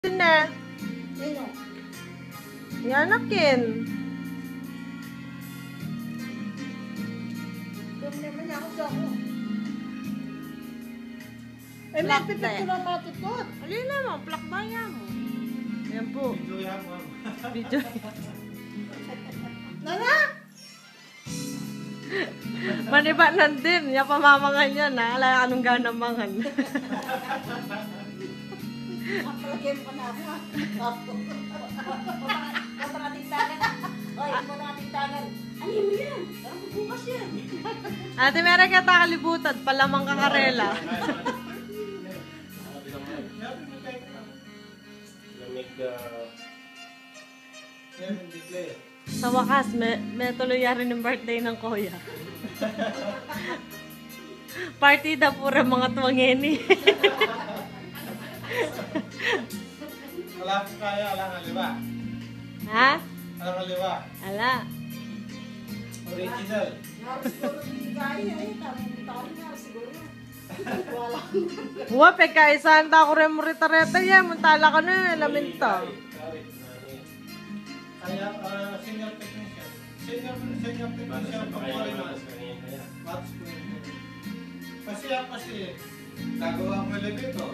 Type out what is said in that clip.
Na. Sino? Yanakin. Doon naman ako sa ako. Eh, Plak may pipit na ko eh. na matutot. Alin naman, plak baya mo. Yan po. Video yan, ma'am. Video. Nana! Maniba nandin. Yan pamamangan yan ha. Alay anong ganamangan. Ang palagyan pa na ako ha. Huwag mga tintangan. Oy, huwag mga tintangan. Ano mo yan? Parang bukas yan. Ate, meron ka kalibutan. Palamang kakarela. Sa wakas, may tuloy rin ng birthday ng kuya. Partida pura mga tuwangeni. Wala ko kaya, wala nga liwa. Ha? Wala nga liwa. Ala. Original. Naroon siguro hindi kaya eh. Tamang taon na siguro. Wala. Huwa, pagkaisahan ta ko rin mo rita-rita yan. Muntala ka na, laminta. Kaya, senior technician. Senior technician. Kasi gagawa mo elevator.